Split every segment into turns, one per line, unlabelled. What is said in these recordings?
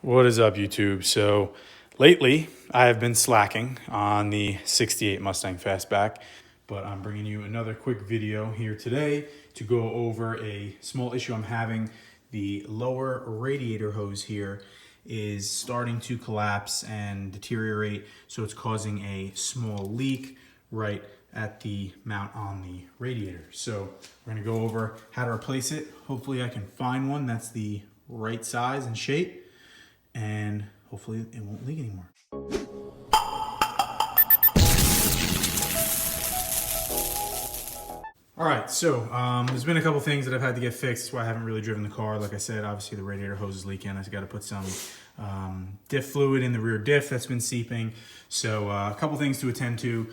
What is up, YouTube? So lately I have been slacking on the 68 Mustang Fastback, but I'm bringing you another quick video here today to go over a small issue I'm having. The lower radiator hose here is starting to collapse and deteriorate, so it's causing a small leak right at the mount on the radiator. So we're gonna go over how to replace it. Hopefully I can find one that's the right size and shape, and hopefully it won't leak anymore. All right, so there's been a couple things that I've had to get fixed. That's why I haven't really driven the car. Like I said, obviously the radiator hose is leaking. I've got to put some diff fluid in the rear diff that's been seeping. So a couple things to attend to.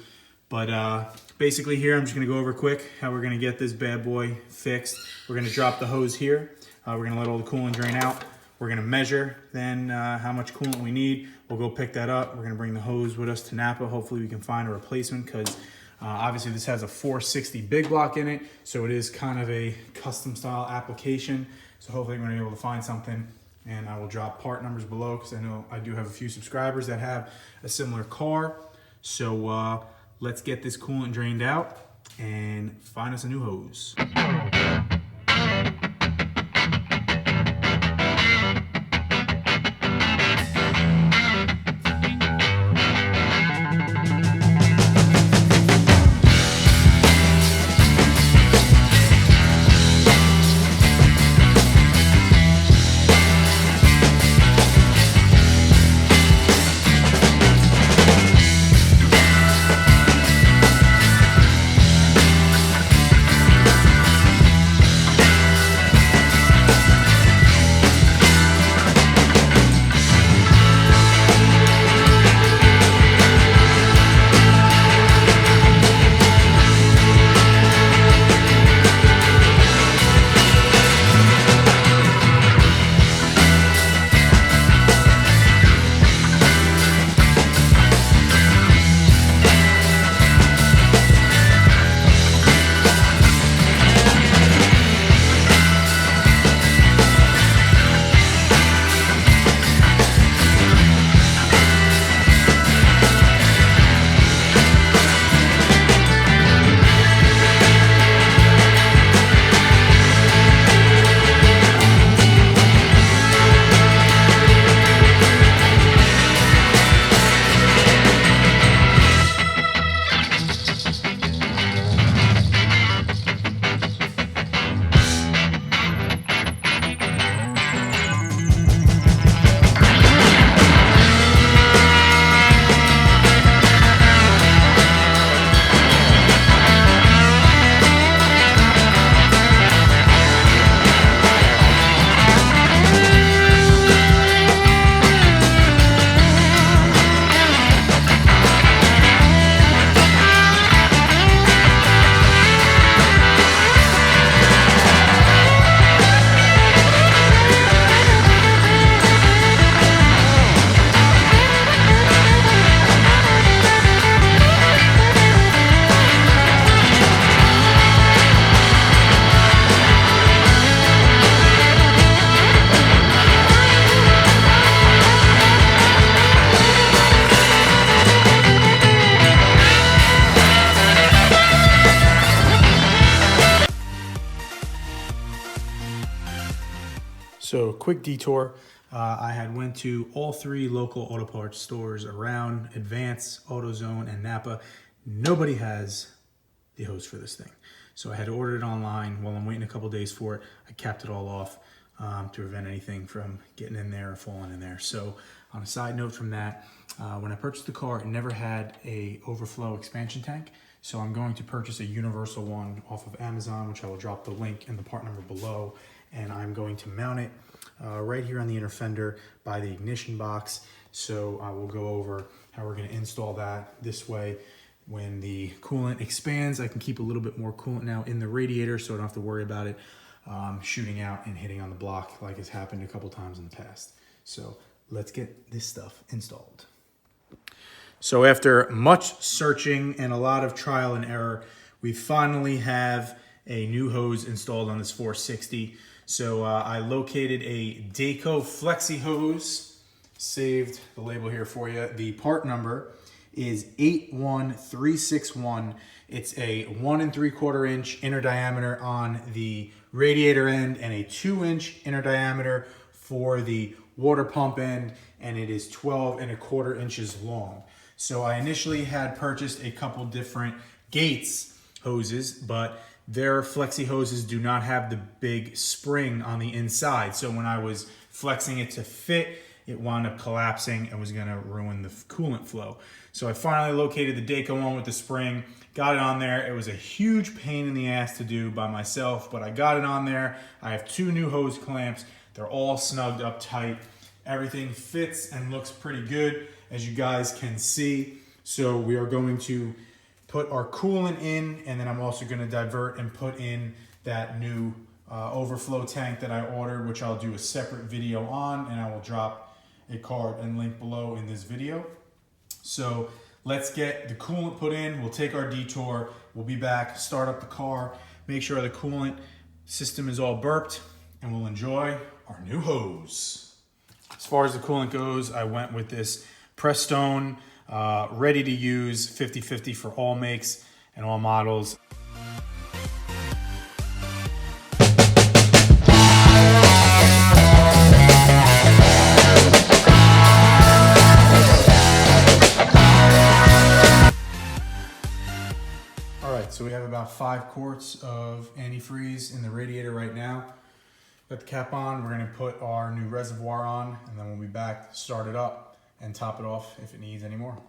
But basically here, I'm just gonna go over quick how we're gonna get this bad boy fixed. We're gonna drop the hose here. We're gonna let all the coolant drain out. We're gonna measure then how much coolant we need. We'll go pick that up. We're gonna bring the hose with us to Napa. Hopefully we can find a replacement, because obviously this has a 460 big block in it, so it is kind of a custom style application. So hopefully we're gonna be able to find something, and I will drop part numbers below, because I know I do have a few subscribers that have a similar car. So let's get this coolant drained out and find us a new hose. So quick detour. I had went to all three local auto parts stores around, Advance, AutoZone, and Napa. Nobody has the hose for this thing. So I had ordered it online. While I'm waiting a couple days for it, I capped it all off to prevent anything from getting in there or falling in there. So on a side note from that, when I purchased the car, it never had a overflow expansion tank. So I'm going to purchase a universal one off of Amazon, which I will drop the link and the part number below. And I'm going to mount it right here on the inner fender by the ignition box. So I will go over how we're going to install that. This way, when the coolant expands, I can keep a little bit more coolant now in the radiator, so I don't have to worry about it shooting out and hitting on the block like has happened a couple times in the past. So let's get this stuff installed. So after much searching and a lot of trial and error, we finally have a new hose installed on this 460. So I located a Dayco Flexi hose saved the label here for you. The part number is 81361. It's a 1 3/4 inch inner diameter on the radiator end and a 2-inch inner diameter for the water pump end, and it is 12 1/4 inches long. So I initially had purchased a couple different Gates hoses, but their flexi hoses do not have the big spring on the inside. So when I was flexing it to fit, it wound up collapsing and was gonna ruin the coolant flow. So I finally located the Daco one with the spring, got it on there. It was a huge pain in the ass to do by myself, but I got it on there. I have 2 new hose clamps. They're all snugged up tight. Everything fits and looks pretty good, as you guys can see. So we are going to put our coolant in, and then I'm also gonna divert and put in that new overflow tank that I ordered, which I'll do a separate video on, and I will drop a card and link below in this video. So let's get the coolant put in. We'll take our detour. We'll be back, start up the car, make sure the coolant system is all burped, and we'll enjoy our new hose. As far as the coolant goes, I went with this Prestone, ready to use 50/50 for all makes and all models. So we have about 5 quarts of antifreeze in the radiator right now. Got the cap on, we're gonna put our new reservoir on, and then we'll be back, start it up, and top it off if it needs any more.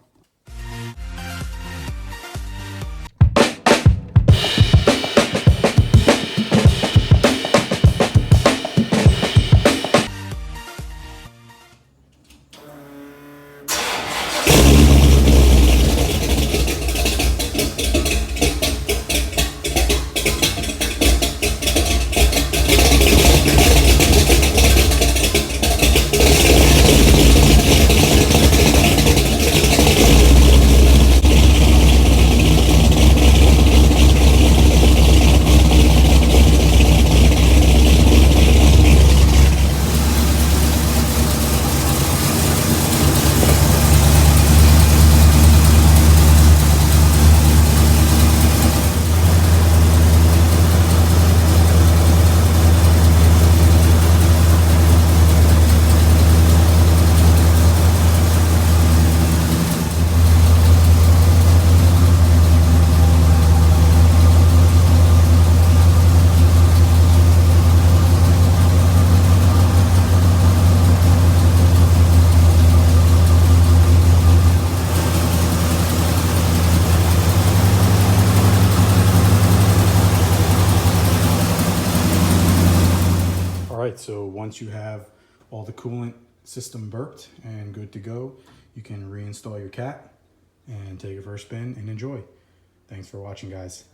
So once you have all the coolant system burped and good to go, you can reinstall your cap and take it for a spin and enjoy. Thanks for watching, guys.